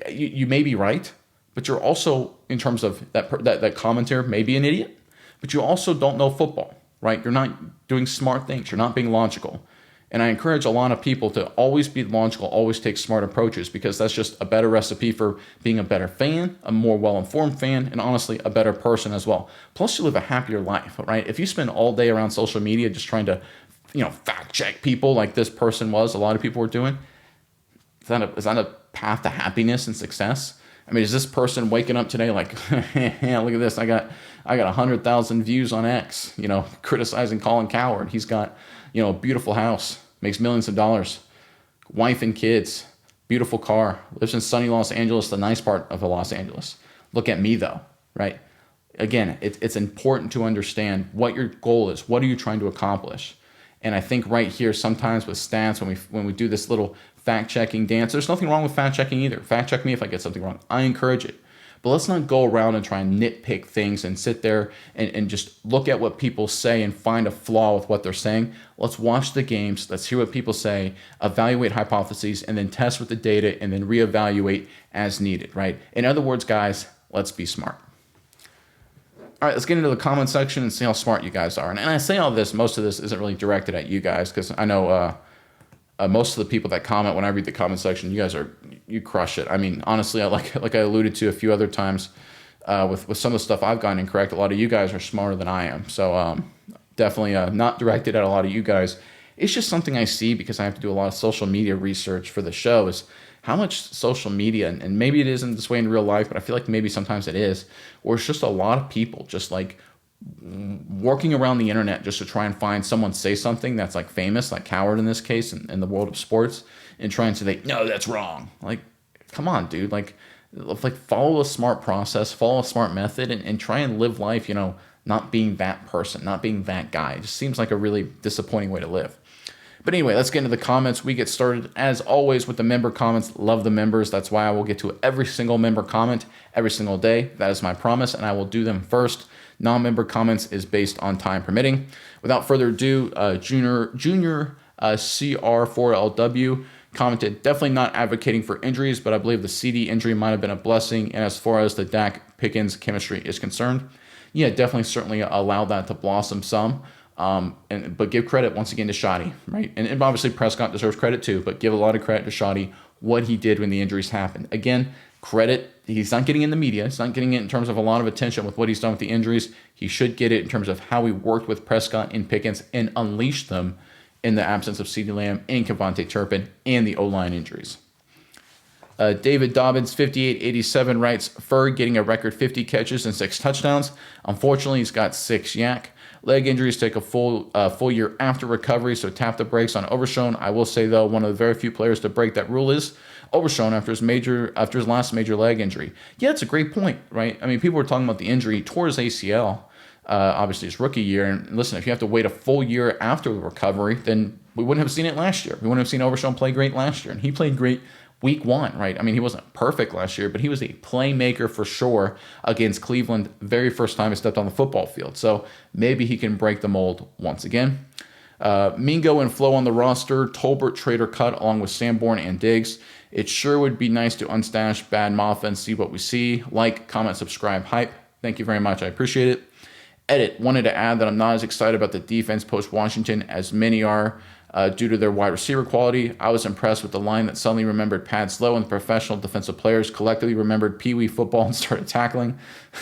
You may be right, but you're also, in terms of that commentator, may be an idiot, but you also don't know football, right? You're not doing smart things. You're not being logical. And I encourage a lot of people to always be logical, always take smart approaches, because that's just a better recipe for being a better fan, a more well-informed fan, and honestly, a better person as well. Plus, you live a happier life, right? If you spend all day around social media just trying to, fact check people like this person was, a lot of people were doing, is that a path to happiness and success? I mean, is this person waking up today like, yeah, look at this, I got 100,000 views on X, criticizing Colin Cowherd. He's got, a beautiful house, makes millions of dollars, wife and kids, beautiful car, lives in sunny Los Angeles, the nice part of Los Angeles. Look at me though, right? Again, it's important to understand what your goal is. What are you trying to accomplish? And I think right here, sometimes with stats, when we do this little fact-checking dance, there's nothing wrong with fact-checking either. Fact-check me if I get something wrong. I encourage it. But let's not go around and try and nitpick things and sit there and just look at what people say and find a flaw with what they're saying. Let's watch the games. Let's hear what people say, evaluate hypotheses, and then test with the data and then reevaluate as needed, right? In other words, guys, let's be smart. All right, let's get into the comment section and see how smart you guys are. And I say all this, most of this isn't really directed at you guys, because I know most of the people that comment, when I read the comment section, you crush it. I mean, honestly, like I alluded to a few other times with some of the stuff I've gotten incorrect, a lot of you guys are smarter than I am. So definitely not directed at a lot of you guys. It's just something I see because I have to do a lot of social media research for the show, is how much social media, and maybe it isn't this way in real life, but I feel like maybe sometimes it is, where it's just a lot of people just like working around the internet just to try and find someone say something that's like famous, like Cowherd in this case, in the world of sports, and try and say, no, that's wrong. Like, come on, dude. Like follow a smart process, follow a smart method, and try and live life, not being that person, not being that guy. It just seems like a really disappointing way to live. But anyway, let's get into the comments. We get started, as always, with the member comments. Love the members. That's why I will get to every single member comment every single day. That is my promise, and I will do them first. Non-member comments is based on time permitting. Without further ado, Junior CR4LW commented, definitely not advocating for injuries, but I believe the CD injury might have been a blessing. And as far as the Dak Pickens chemistry is concerned, yeah, definitely certainly allow that to blossom some. But give credit once again to Schotty, right? And obviously Prescott deserves credit too, but give a lot of credit to Schotty, what he did when the injuries happened. Again, credit, he's not getting in the media. He's not getting it in terms of a lot of attention with what he's done with the injuries. He should get it in terms of how he worked with Prescott and Pickens and unleashed them in the absence of CeeDee Lamb and Kevontae Turpin and the O-line injuries. David Dobbins, 5887, writes, Ferg getting a record 50 catches and 6 touchdowns. Unfortunately, he's got 6 yak. Leg injuries take a full year after recovery, so tap the brakes on Overshown. I will say, though, one of the very few players to break that rule is Overshown after his last major leg injury. Yeah, it's a great point, right? I mean, people were talking about the injury. He tore his ACL, obviously his rookie year. And listen, if you have to wait a full year after the recovery, then we wouldn't have seen it last year. We wouldn't have seen Overshown play great last year. And he played great week 1, right? I mean, he wasn't perfect last year, but he was a playmaker for sure against Cleveland very first time he stepped on the football field. So maybe he can break the mold once again. Mingo and Flo on the roster, Tolbert, Trader cut along with Sanborn and Diggs. It sure would be nice to unstash Bad Maffa and see what we see. Like, comment, subscribe, hype. Thank you very much. I appreciate it. Edit, wanted to add that I'm not as excited about the defense post-Washington as many are due to their wide receiver quality. I was impressed with the line that suddenly remembered Pad Slow and the professional defensive players collectively remembered Pee Wee football and started tackling.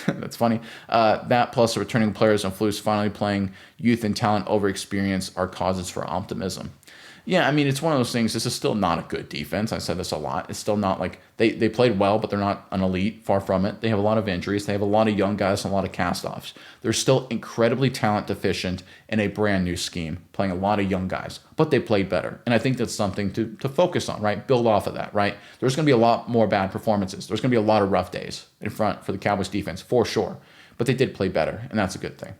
That's funny. That plus the returning players and Flus finally playing youth and talent over experience are causes for optimism. Yeah, I mean, it's one of those things. This is still not a good defense. I said this a lot. It's still not like they played well, but they're not an elite. Far from it. They have a lot of injuries. They have a lot of young guys and a lot of cast-offs. They're still incredibly talent deficient in a brand new scheme, playing a lot of young guys, but they played better. And I think that's something to focus on, right? Build off of that, right? There's going to be a lot more bad performances. There's going to be a lot of rough days in front for the Cowboys defense, for sure. But they did play better, and that's a good thing.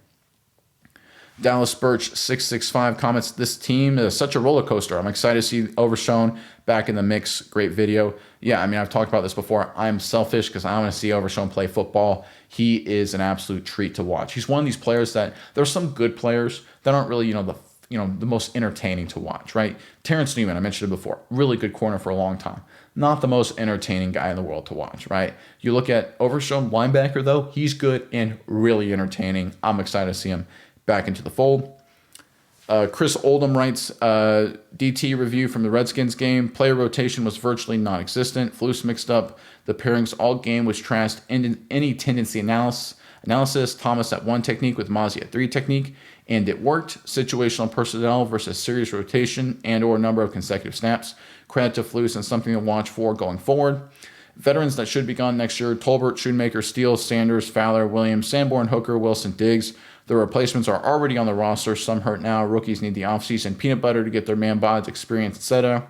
Dallas Birch 665 comments, this team is such a roller coaster. I'm excited to see Overshown back in the mix. Great video. Yeah, I mean, I've talked about this before. I'm selfish because I want to see Overshown play football. He is an absolute treat to watch. He's one of these players that there's some good players that aren't really, the most entertaining to watch, right? Terrence Newman, I mentioned it before, really good corner for a long time. Not the most entertaining guy in the world to watch, right? You look at Overshown linebacker, though, he's good and really entertaining. I'm excited to see him back into the fold. Chris Oldham writes, DT review from the Redskins game. Player rotation was virtually non-existent. Flus mixed up the pairings all game, which trashed any tendency analysis. Thomas at 1 technique with Mozzie at 3 technique, and it worked. Situational personnel versus serious rotation and or number of consecutive snaps. Credit to Flus and something to watch for going forward. Veterans that should be gone next year: Tolbert, Schoonmaker, Steele, Sanders, Fowler, Williams, Sanborn, Hooker, Wilson, Diggs. The replacements are already on the roster. Some hurt now. Rookies need the offseason peanut butter to get their man bods, experience, etc.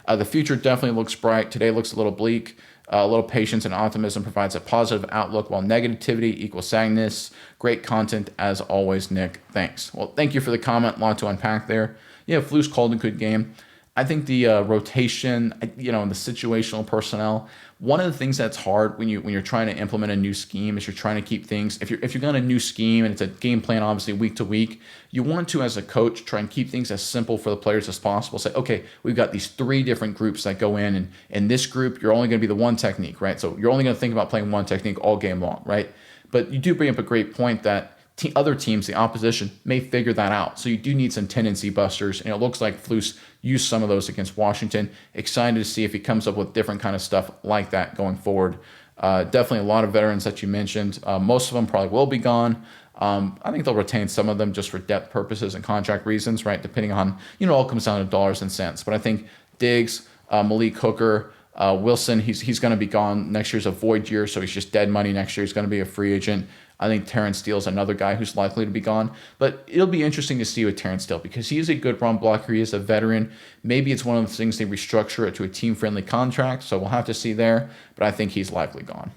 The future definitely looks bright. Today looks a little bleak. A little patience and optimism provides a positive outlook, while negativity equals sadness. Great content as always, Nick. Thanks. Well, thank you for the comment. A lot to unpack there. Yeah, Flus called a good game. I think the rotation, and the situational personnel. One of the things that's hard when you're trying to implement a new scheme is you're trying to keep things. If you've got a new scheme and it's a game plan, obviously week to week, you want to, as a coach, try and keep things as simple for the players as possible. Say, okay, we've got these 3 different groups that go in, and in this group, you're only going to be the 1 technique, right? So you're only going to think about playing 1 technique all game long, right? But you do bring up a great point that other teams, the opposition, may figure that out. So you do need some tendency busters, and it looks like Flus used some of those against Washington. Excited to see if he comes up with different kind of stuff like that going forward. Definitely a lot of veterans that you mentioned. Most of them probably will be gone. I think they'll retain some of them just for depth purposes and contract reasons, right? Depending on, it all comes down to dollars and cents. But I think Diggs, Malik Hooker, Wilson, he's going to be gone. Next year's a void year, so he's just dead money next year. He's going to be a free agent. I think Terrence Steele's another guy who's likely to be gone. But it'll be interesting to see with Terrence Steele because he is a good run blocker. He is a veteran. Maybe it's one of the things they restructure it to a team-friendly contract, so we'll have to see there. But I think he's likely gone.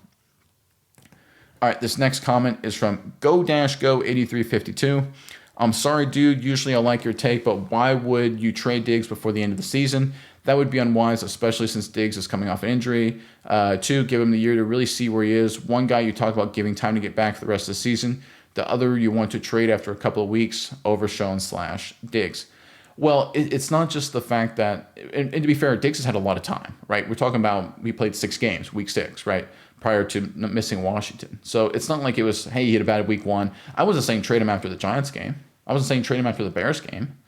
All right, this next comment is from Go-Go8352. I'm sorry, dude. Usually I like your take, but why would you trade Diggs before the end of the season? That would be unwise, especially since Diggs is coming off an injury. 2, give him the year to really see where he is. One guy you talk about giving time to get back for the rest of the season. The other you want to trade after a couple of weeks, Overshown/Diggs. Well, it's not just the fact that, and to be fair, Diggs has had a lot of time, right? We're talking about, we played 6 games, week 6, right? Prior to missing Washington. So it's not like it was, hey, he had a bad week 1. I wasn't saying trade him after the Giants game. I wasn't saying trade him after the Bears game.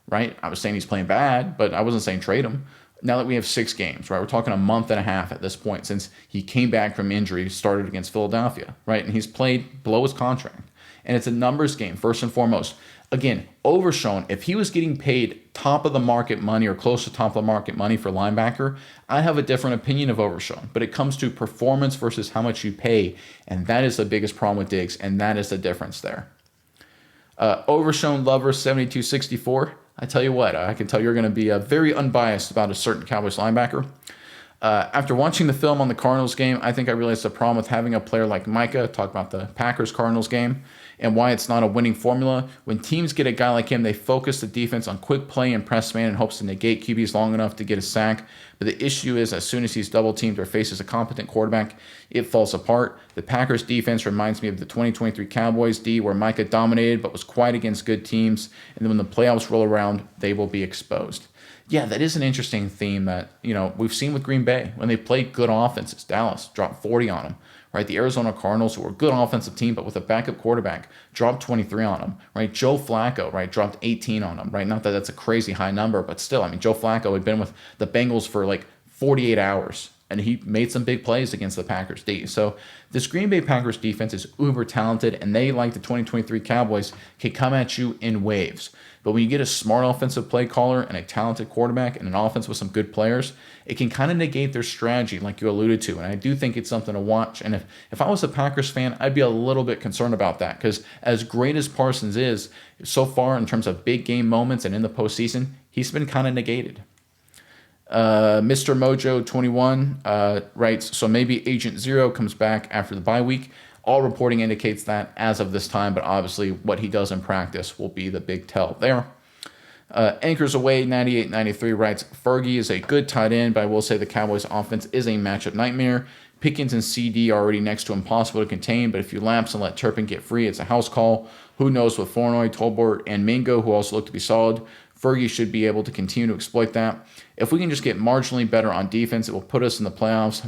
Right? I was saying he's playing bad, but I wasn't saying trade him. Now that we have 6 games, right? We're talking a month and a half at this point since he came back from injury, started against Philadelphia, right? And he's played below his contract. And it's a numbers game, first and foremost. Again, Overshown, if he was getting paid top of the market money or close to top of the market money for linebacker, I have a different opinion of Overshown. But it comes to performance versus how much you pay. And that is the biggest problem with Diggs. And that is the difference there. Overshown Lover 7264. I tell you what, I can tell you're going to be very unbiased about a certain Cowboys linebacker. After watching the film on the Cardinals game, I think I realized the problem with having a player like Micah, talk about the Packers-Cardinals game, and why it's not a winning formula. When teams get a guy like him, they focus the defense on quick play and press man in hopes to negate QBs long enough to get a sack. But the issue is, as soon as he's double-teamed or faces a competent quarterback, it falls apart. The Packers' defense reminds me of the 2023 Cowboys' D, where Micah dominated but was quiet against good teams, and then when the playoffs roll around, they will be exposed. Yeah, that is an interesting theme that, we've seen with Green Bay. When they played good offenses, Dallas dropped 40 on them, right? The Arizona Cardinals, who were a good offensive team, but with a backup quarterback, dropped 23 on them, right? Joe Flacco, right, dropped 18 on them, right? Not that that's a crazy high number, but still, Joe Flacco had been with the Bengals for like 48 hours, and he made some big plays against the Packers D. So this Green Bay Packers defense is uber talented, and they, like the 2023 Cowboys, can come at you in waves. But when you get a smart offensive play caller and a talented quarterback and an offense with some good players, it can kind of negate their strategy like you alluded to. And I do think it's something to watch. And if I was a Packers fan, I'd be a little bit concerned about that, because as great as Parsons is, so far in terms of big game moments and in the postseason, he's been kind of negated. Mr. Mojo 21 writes, so maybe Agent Zero comes back after the bye week. All reporting indicates that as of this time, but obviously what he does in practice will be the big tell there. Anchors Away 9893 writes, Fergie is a good tight end, but I will say the Cowboys offense is a matchup nightmare. Pickens and CD are already next to impossible to contain, but if you lapse and let Turpin get free, it's a house call. Who knows with Flournoy, Tolbert, and Mingo, who also look to be solid. Fergie should be able to continue to exploit that. If we can just get marginally better on defense, it will put us in the playoffs.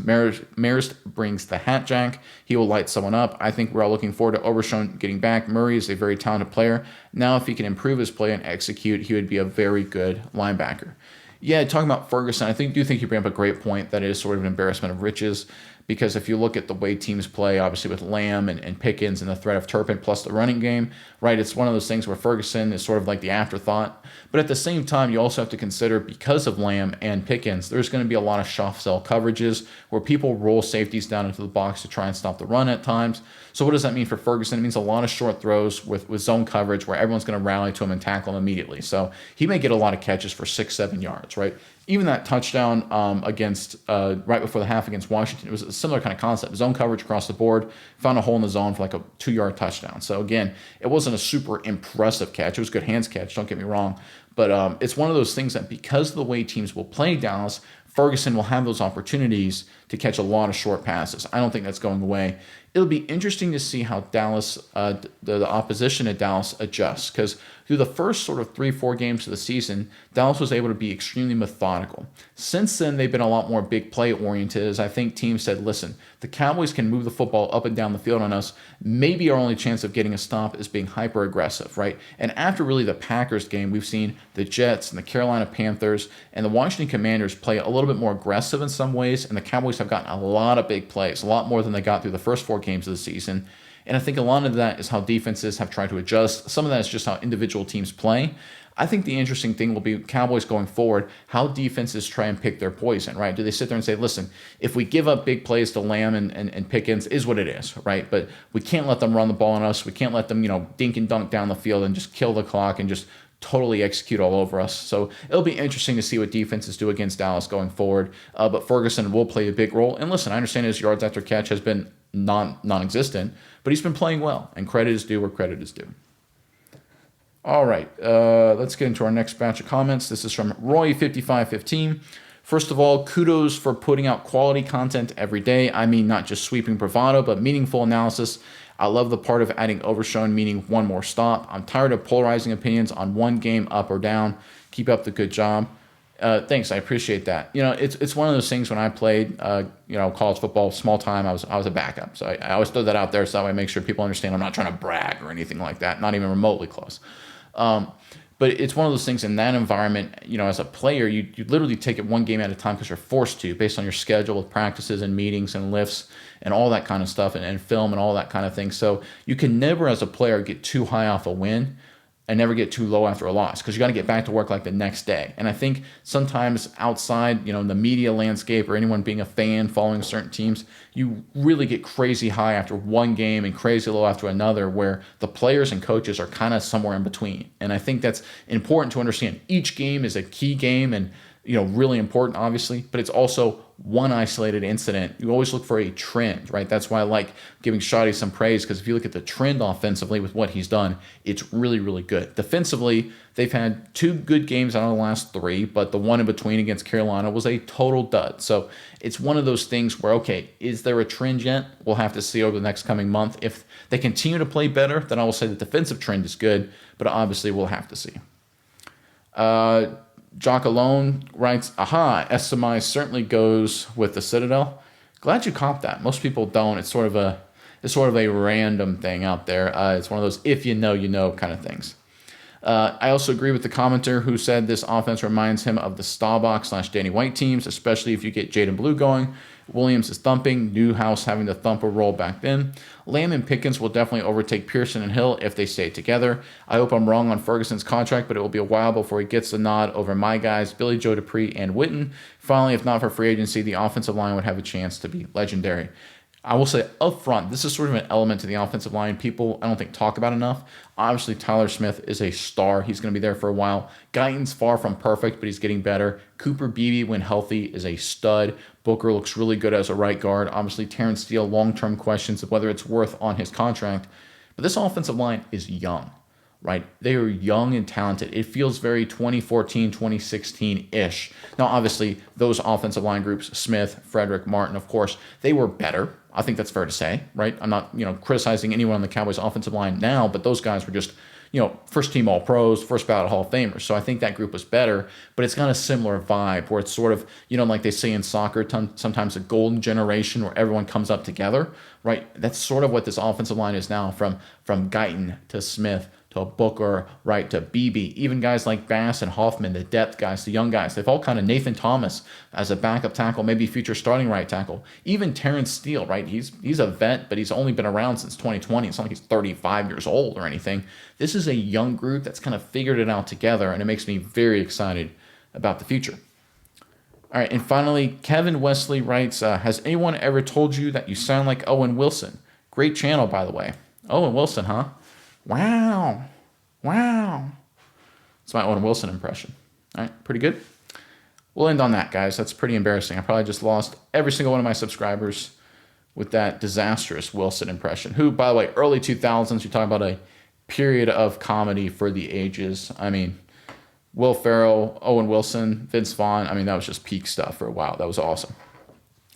Marist brings the hat jack. He will light someone up. I think we're all looking forward to Overshown getting back. Murray is a very talented player. Now, if he can improve his play and execute, he would be a very good linebacker. Yeah, talking about Ferguson, I do think you bring up a great point that it is sort of an embarrassment of riches, because if you look at the way teams play, obviously with Lamb and Pickens and the threat of Turpin plus the running game, right, it's one of those things where Ferguson is sort of like the afterthought. But at the same time, you also have to consider, because of Lamb and Pickens, there's going to be a lot of soft cell coverages where people roll safeties down into the box to try and stop the run at times. So what does that mean for Ferguson? It means a lot of short throws with zone coverage where everyone's going to rally to him and tackle him immediately. So he may get a lot of catches for 6-7 yards, right? Even that touchdown against right before the half against Washington, it was a similar kind of concept. Zone coverage across the board, found a hole in the zone for like a 2-yard touchdown. So again, it wasn't a super impressive catch. It was a good hands catch, don't get me wrong. But it's one of those things that because of the way teams will play Dallas, Ferguson will have those opportunities to catch a lot of short passes. I don't think that's going away. It'll be interesting to see how Dallas, the opposition at Dallas adjusts, because through the first sort of 3-4 games of the season, Dallas was able to be extremely methodical. Since then, they've been a lot more big play oriented, as I think teams said, listen, the Cowboys can move the football up and down the field on us. Maybe our only chance of getting a stop is being hyper aggressive, right? And after really the Packers game, we've seen the Jets and the Carolina Panthers and the Washington Commanders play a little bit more aggressive in some ways, and the Cowboys have gotten a lot of big plays, a lot more than they got through the first 4 games of the season. And I think a lot of that is how defenses have tried to adjust. Some of that is just how individual teams play. I think the interesting thing will be Cowboys going forward, how defenses try and pick their poison, right? Do they sit there and say, listen, if we give up big plays to Lamb and Pickens, is what it is, right? But we can't let them run the ball on us. We can't let them, dink and dunk down the field and just kill the clock and just totally execute all over us. So it'll be interesting to see what defenses do against Dallas going forward. But Ferguson will play a big role. And listen, I understand his yards after catch has been non-existent, but he's been playing well, and credit is due where credit is due. All right, let's get into our next batch of comments. This is from Roy5515. First of all, kudos for putting out quality content every day. I mean, not just sweeping bravado, but meaningful analysis. I love the part of adding Overshown, meaning one more stop. I'm tired of polarizing opinions on one game up or down. Keep up the good job. Thanks, I appreciate that. It's one of those things when I played, college football, small time, I was a backup. So I always throw that out there so that way I make sure people understand I'm not trying to brag or anything like that, not even remotely close. But it's one of those things in that environment, as a player, you literally take it one game at a time because you're forced to, based on your schedule with practices and meetings and lifts and all that kind of stuff and film and all that kind of thing. So you can never, as a player, get too high off a win and never get too low after a loss, because you got to get back to work like the next day. And I think sometimes outside, in the media landscape or anyone being a fan following certain teams, you really get crazy high after one game and crazy low after another, where the players and coaches are kind of somewhere in between. And I think that's important to understand. Each game is a key game and really important, obviously, but it's also one isolated incident. You always look for a trend, right? That's why I like giving Shotty some praise, because if you look at the trend offensively with what he's done, it's really, really good. Defensively, they've had 2 good games out of the last 3, but the one in between against Carolina was a total dud. So it's one of those things where, okay, is there a trend yet? We'll have to see over the next coming month. If they continue to play better, then I will say the defensive trend is good, but obviously we'll have to see. Jock Alone writes, aha, SMI certainly goes with the Citadel. Glad you caught that. Most people don't. It's sort of a random thing out there. It's one of those if you know kind of things. I also agree with the commenter who said this offense reminds him of the Staubach/Danny White teams, especially if you get Jaden Blue going. Williams is thumping, Newhouse having the thumper role back then. Lamb and Pickens will definitely overtake Pearson and Hill if they stay together. I hope I'm wrong on Ferguson's contract, but it will be a while before he gets the nod over my guys, Billy Joe Dupree and Witten. Finally, if not for free agency, the offensive line would have a chance to be legendary. I will say up front, this is sort of an element to the offensive line people I don't think talk about enough. Obviously, Tyler Smith is a star. He's going to be there for a while. Guyton's far from perfect, but he's getting better. Cooper Beebe, when healthy, is a stud. Booker looks really good as a right guard. Obviously, Terrence Steele, long-term questions of whether it's worth on his contract. But this offensive line is young, right? They are young and talented. It feels very 2014, 2016-ish. Now, obviously, those offensive line groups, Smith, Frederick, Martin, of course, they were better. I think that's fair to say, right? I'm not, criticizing anyone on the Cowboys offensive line now, but those guys were just, first team All Pros, first ballot Hall of Famers. So I think that group was better, but it's got a similar vibe where it's sort of, like they say in soccer, sometimes a golden generation where everyone comes up together, right? That's sort of what this offensive line is now, from Guyton to Smith to Booker, right, to BB, even guys like Bass and Hoffman, the depth guys, the young guys. They've all kind of Nathan Thomas as a backup tackle, maybe future starting right tackle. Even Terrence Steele, right? He's a vet, but he's only been around since 2020. It's not like he's 35 years old or anything. This is a young group that's kind of figured it out together, and it makes me very excited about the future. All right, and finally, Kevin Wesley writes, has anyone ever told you that you sound like Owen Wilson? Great channel, by the way. Owen Wilson, huh? Wow. It's my Owen Wilson impression. All right, pretty good. We'll end on that, guys. That's pretty embarrassing. I probably just lost every single one of my subscribers with that disastrous Wilson impression, who, by the way, early 2000s, you're talking about a period of comedy for the ages. I mean, Will Ferrell, Owen Wilson, Vince Vaughn. I mean, that was just peak stuff for a while. That was awesome.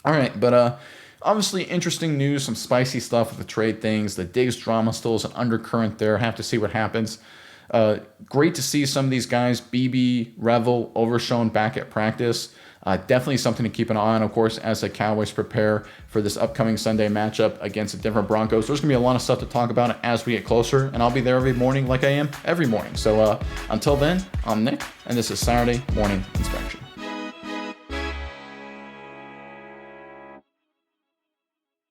All right, but obviously, interesting news, some spicy stuff with the trade things. The Diggs drama still is an undercurrent there. Have to see what happens. Great to see some of these guys, BB, Revel, Overshown back at practice. Definitely something to keep an eye on, of course, as the Cowboys prepare for this upcoming Sunday matchup against the Denver Broncos. There's going to be a lot of stuff to talk about as we get closer, and I'll be there every morning like I am every morning. So until then, I'm Nick, and this is Saturday Morning Inspection.